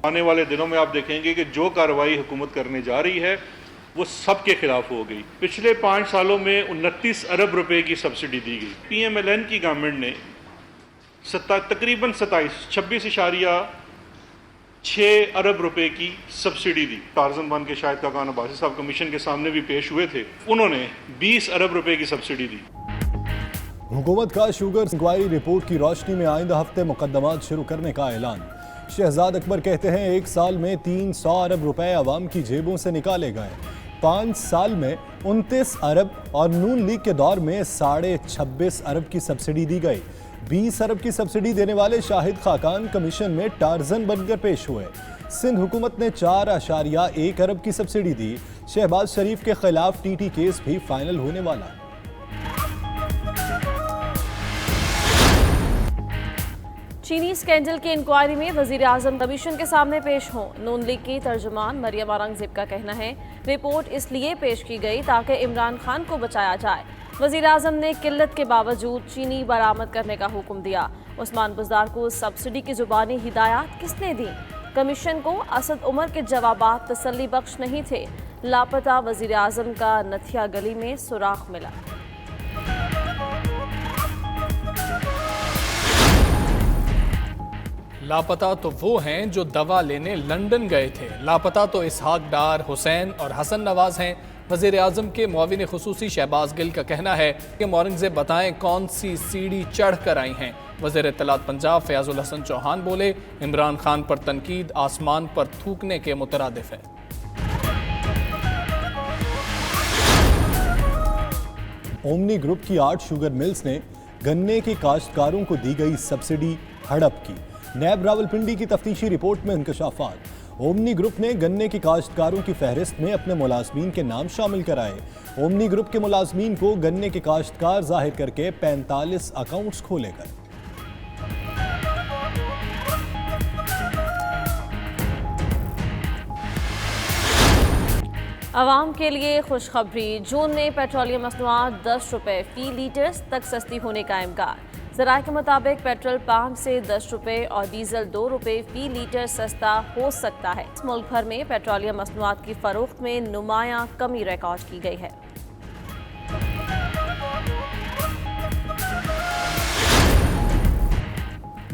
आने वाले दिनों में आप देखेंगे कि जो कार्रवाई हुकूमत करने जा रही है वो सबके खिलाफ हो गई। पिछले 5 सालों में 29 अरब रुपए की सब्सिडी दी गई। PMLN की गवर्नमेंट ने तकरीबन 26 अरब रुपए की सब्सिडी दी। टार्जन बन के शायद काकान अब्बासी साहब कमीशन के सामने भी पेश हुए थे, उन्होंने 20 अरब रुपए की सब्सिडी दी। हुकूमत का शुगर इंक्वायरी रिपोर्ट की रोशनी में आइंदा हफ्ते मुकदमात शुरू करने का ऐलान। शहजाद अकबर कहते हैं 1 साल में 300 अरब रुपए अवाम की जेबों से निकाले गए। 5 साल में 29 अरब और नून लीग के दौर में 26.5 अरब की सब्सिडी दी गई। 20 अरब की सब्सिडी देने वाले शाहिद खाकान कमीशन में टार्जन बनकर पेश हुए। सिंध हुकूमत ने 4.1 अरब की सब्सिडी दी। शहबाज शरीफ के खिलाफ TT केस भी फाइनल होने वाला। चीनी स्कैंडल की इंक्वायरी में वजीर आजम कमीशन के सामने पेश हों। नून लीग की तर्जुमान मरियम औरंगजेब का कहना है रिपोर्ट इसलिए पेश की गई ताकि इमरान खान को बचाया जाए। वजीर आजम ने किल्लत के बावजूद चीनी बरामद करने का हुक्म दिया। उस्मान बुज़दार को सब्सिडी की जुबानी हिदायत किसने दी? कमीशन को असद उमर के जवाबात तसल्ली बख्श नहीं थे। लापता वजीर आजम का नथिया गली में सुराख मिला। लापता तो वो हैं जो दवा लेने लंदन गए थे। लापता तो इसहाक डार, हुसैन और हसन नवाज हैं। वज़ीर आज़म के मुआविन खुसूसी शहबाज गिल का कहना है कि औरंगज़ेब बताएं कौन सी सीढ़ी चढ़ कर आई हैं। वज़ीर इत्तलात पंजाब फयाजुल हसन चौहान बोले इमरान खान पर तनकीद आसमान पर थूकने के मुतरादिफ है। ओमनी ग्रुप की 8 शुगर मिल्स ने गन्ने के काश्तकारों को दी गई सब्सिडी हड़प की। नैब रावलपिंडी की तफ्तीशी रिपोर्ट में इंकशाफात। ओमनी ग्रुप ने गन्ने के काश्तकारों की फहरिस्त में अपने मुलाजमीन के नाम शामिल कराए। ओमनी ग्रुप के मुलाजमीन को गन्ने के काश्तकार जाहिर करके 45 अकाउंट्स खोले गए। आवाम के लिए खुशखबरी। जून में पेट्रोलियम मसनूआत 10 रुपये फी लीटर तक सस्ती होने का इम्कान। ज़राए के मुताबिक पेट्रोल 5 से 10 रुपये और डीजल 2 रुपये फी लीटर सस्ता हो सकता है। मुल्क भर में पेट्रोलियम मसनूआत की फरोख्त में नुमायां कमी रिकॉर्ड की गई है।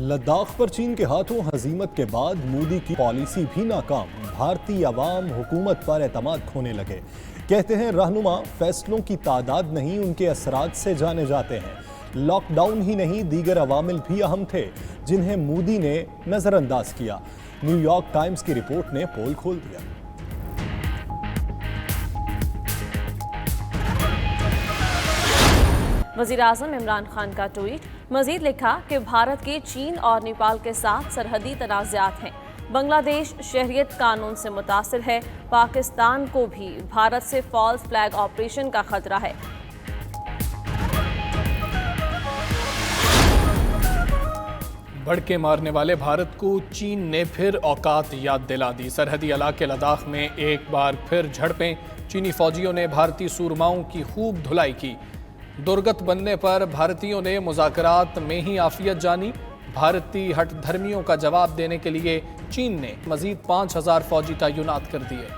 लद्दाख पर चीन के हाथों हजीमत के बाद मोदी की पॉलिसी भी नाकाम। भारतीय अवाम हुकूमत पर एतमाद खोने लगे। कहते हैं रहनुमा फैसलों की तादाद नहीं उनके असरात से जाने जाते हैं। लॉकडाउन ही नहीं दीगर अवामिल भी अहम थे जिन्हें मोदी ने नजरअंदाज किया। न्यूयॉर्क टाइम्स की रिपोर्ट ने पोल खोल दिया। वज़ीर आज़म इमरान खान का ट्वीट। मजीद लिखा कि भारत के चीन और नेपाल के साथ सरहदी तनाज़ात हैं। बांग्लादेश शहरियत कानून से मुतासिर है। पाकिस्तान को भी भारत से फॉल्स फ्लैग ऑपरेशन का खतरा है। बढ़ के मारने वाले भारत को चीन ने फिर औकात याद दिला दी। सरहदी इलाके लद्दाख में एक बार फिर झड़पें। चीनी फौजियों ने भारतीय सूरमाओं की खूब धुलाई की। दुर्गत बनने पर भारतीयों ने मुज़ाकरात में ही आफियत जानी। भारतीय हठधर्मियों का जवाब देने के लिए चीन ने मजीद 5000 फौजी तैनात कर दिए।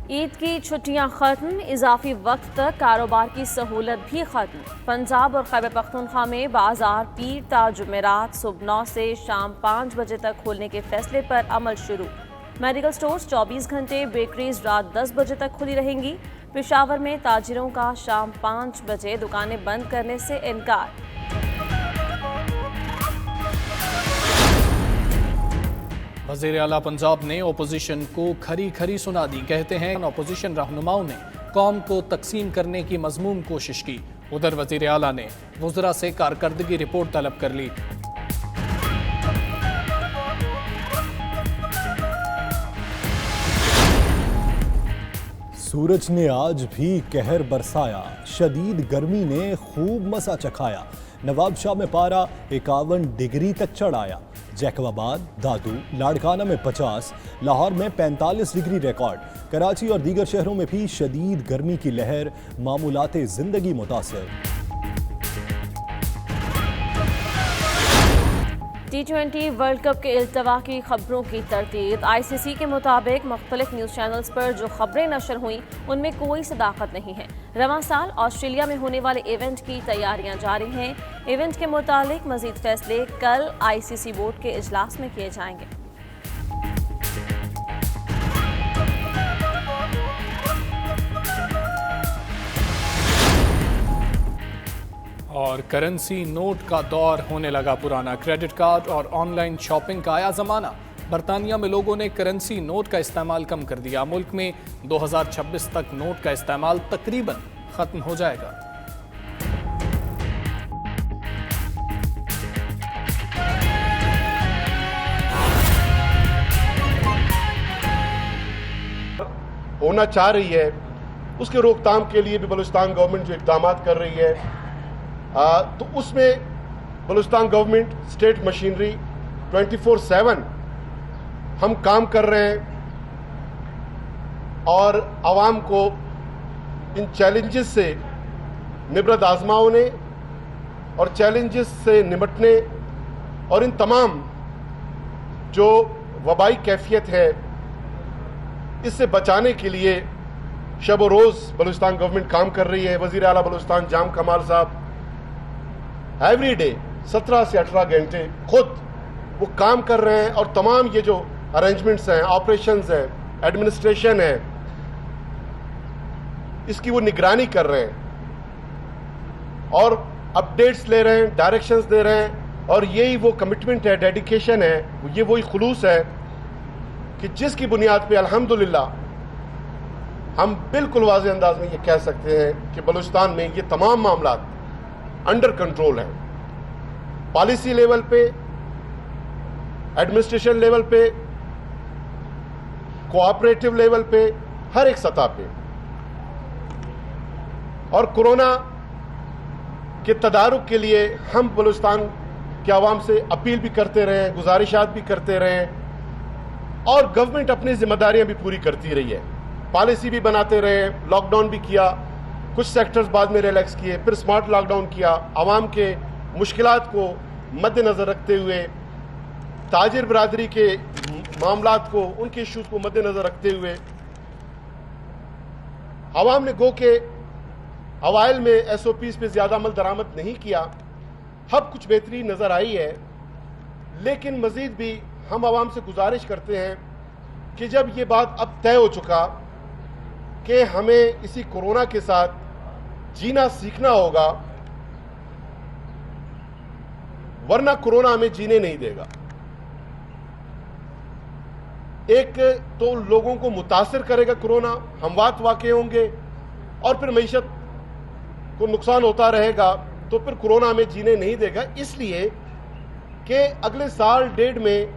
ईद की छुट्टियां खत्म। इजाफी वक्त तक कारोबार की सहूलत भी खत्म। पंजाब और खैबर पख्तूनख्वा में बाजार पीर ता जुमेरात सुबह 9 से शाम 5 बजे तक खोलने के फैसले पर अमल शुरू। मेडिकल स्टोर्स 24 घंटे, बेकरीज रात 10 बजे तक खुली रहेंगी। पेशावर में ताजिरों का शाम 5 बजे दुकानें बंद करने से इनकार। वज़ीर आला पंजाब ने ओपोजिशन को खरी खरी सुना दी। कहते हैं ओपोजिशन रहनुमाओं ने कौम को तकसीम करने की मज़मूम कोशिश की। उधर वज़ीर आला ने वज़रा से कारकर्दगी रिपोर्ट तलब कर ली। सूरज ने आज भी कहर बरसाया। शदीद गर्मी ने खूब मसा चखाया। नवाबशाह में पारा 51 डिग्री तक चढ़ आया। जैकबाबाद, दादू, लाड़काना में 50, लाहौर में 45 डिग्री रिकॉर्ड। कराची और दीगर शहरों में भी शदीद गर्मी की लहर, मामूलाते जिंदगी मुतासिर। T20 वर्ल्ड कप के इल्तवा की खबरों की तरतीब। ICC के मुताबिक मुख्तलिफ न्यूज़ चैनल्स पर जो खबरें नशर हुई उनमें कोई सदाकत नहीं है। रवां साल ऑस्ट्रेलिया में होने वाले इवेंट की तैयारियां जारी हैं। इवेंट के मुतालिक मजीद फैसले कल ICC बोर्ड के इजलास में किए जाएंगे। और करेंसी नोट का दौर होने लगा पुराना। क्रेडिट कार्ड और ऑनलाइन शॉपिंग का आया ज़माना। बरतानिया में लोगों ने करेंसी नोट का इस्तेमाल कम कर दिया। मुल्क में 2026 तक नोट का इस्तेमाल तकरीबन ख़त्म हो जाएगा। होना चाह रही है, उसके रोकथाम के लिए भी बलूचिस्तान गवर्नमेंट जो इक़दाम कर रही है, तो उसमें बलूचिस्तान गवर्नमेंट स्टेट मशीनरी 24/7 हम काम कर रहे हैं और आवाम को इन चैलेंजेस से निबरत आजमाने और चैलेंजेस से निपटने और इन तमाम जो वबाई कैफियत है इससे बचाने के लिए शब व रोज़ बलूचिस्तान गवर्नमेंट काम कर रही है। वज़ीर आला बलूचिस्तान जाम कमाल साहब एवरी डे 17 से 18 घंटे खुद वो काम कर रहे हैं और तमाम ये जो अरेंजमेंट्स हैं, ऑपरेशंस हैं, एडमिनिस्ट्रेशन है, इसकी वो निगरानी कर रहे हैं और अपडेट्स ले रहे हैं, डायरेक्शंस दे रहे हैं। और यही वो कमिटमेंट है, डेडिकेशन है, ये वही खुलूस है कि जिसकी बुनियाद पे अल्हम्दुलिल्लाह हम बिल्कुल वाज़ेह अंदाज में ये कह सकते हैं कि बलूचिस्तान में ये तमाम मामला अंडर कंट्रोल है। पॉलिसी लेवल पे, एडमिनिस्ट्रेशन लेवल पे, कोऑपरेटिव लेवल पे, हर एक सतह पे। और कोरोना के तदारुक के लिए हम बलूचिस्तान के आवाम से अपील भी करते रहे, गुजारिशात भी करते रहे और गवर्नमेंट अपनी जिम्मेदारियां भी पूरी करती रही है। पॉलिसी भी बनाते रहे, लॉकडाउन भी किया, कुछ सेक्टर्स बाद में रिलैक्स किए, फिर स्मार्ट लॉकडाउन किया। आवाम के मुश्किलात को मद्देनज़र रखते हुए, ताजिर बरादरी के मामलात को, उनके इश्यूज़ को मद्देनज़र रखते हुए आवाम ने गो के अवाइल में SOPs पे ज़्यादा अमल दरामद नहीं किया। अब कुछ बेहतरी नज़र आई है, लेकिन मज़ीद भी हम आवाम से गुजारिश करते हैं कि जब ये बात अब तय हो चुका कि हमें इसी कोरोना के साथ जीना सीखना होगा, वरना कोरोना हमें जीने नहीं देगा। एक तो लोगों को मुतासिर करेगा कोरोना, हमवात वाक़े होंगे और फिर मईशत को नुकसान होता रहेगा, तो फिर कोरोना हमें जीने नहीं देगा। इसलिए कि अगले साल डेढ़ में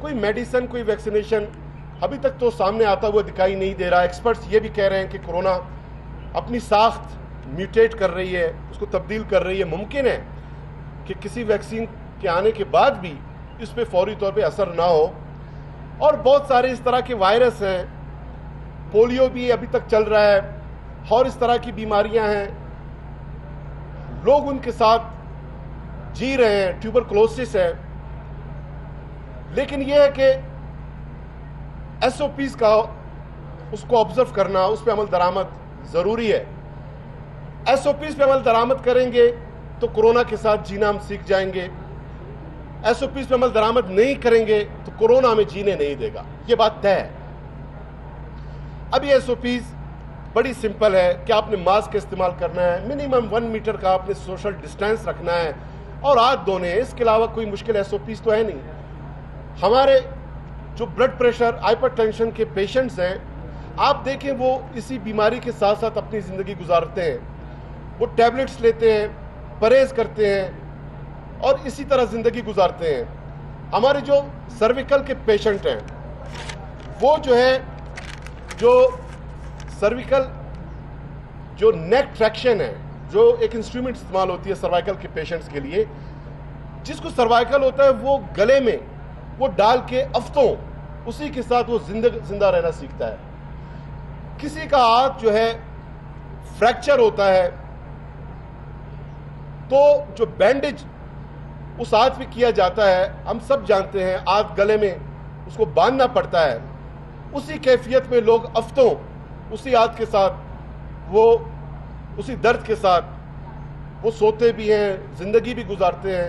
कोई मेडिसिन, कोई वैक्सीनेशन अभी तक तो सामने आता हुआ दिखाई नहीं दे रहा। एक्सपर्ट्स ये भी कह रहे हैं कि कोरोना अपनी साख्त म्यूटेट कर रही है, उसको तब्दील कर रही है। मुमकिन है कि किसी वैक्सीन के आने के बाद भी इस पे फौरी तौर पे असर ना हो। और बहुत सारे इस तरह के वायरस हैं, पोलियो भी अभी तक चल रहा है और इस तरह की बीमारियां हैं, लोग उनके साथ जी रहे हैं, ट्यूबरकुलोसिस है। लेकिन यह है कि SOPs का उसको ऑब्जर्व करना, उस पर अमल दरामद ज़रूरी है। SOPs पे अमल दरामद करेंगे तो कोरोना के साथ जीना हम सीख जाएंगे। SOPs पे अमल दरामद नहीं करेंगे तो कोरोना हमें जीने नहीं देगा, ये बात तय है। अब ये SOPs बड़ी सिंपल है कि आपने मास्क का इस्तेमाल करना है, मिनिमम 1 मीटर का आपने सोशल डिस्टेंस रखना है और हाथ धोने हैं। इसके अलावा कोई मुश्किल SOPs तो है नहीं। हमारे जो ब्लड प्रेशर, हाइपरटेंशन के पेशेंट्स हैं, आप देखें वो इसी बीमारी के साथ साथ अपनी ज़िंदगी गुजारते हैं, वो टैबलेट्स लेते हैं, परहेज़ करते हैं और इसी तरह ज़िंदगी गुजारते हैं। हमारे जो सर्विकल के पेशेंट हैं, वो जो है, जो सर्विकल जो नेक ट्रैक्शन है, जो एक इंस्ट्रूमेंट इस्तेमाल होती है सर्वाइकल के पेशेंट्स के लिए, जिसको सर्वाइकल होता है वो गले में वो डाल के हफ्तों उसी के साथ वो जिंदा रहना सीखता है। किसी का हाथ जो है फ्रैक्चर होता है तो जो बैंडेज उस आद पे किया जाता है, हम सब जानते हैं, आद गले में उसको बांधना पड़ता है। उसी कैफियत में लोग हफ्तों उसी आद के साथ, वो उसी दर्द के साथ वो सोते भी हैं, जिंदगी भी गुजारते हैं।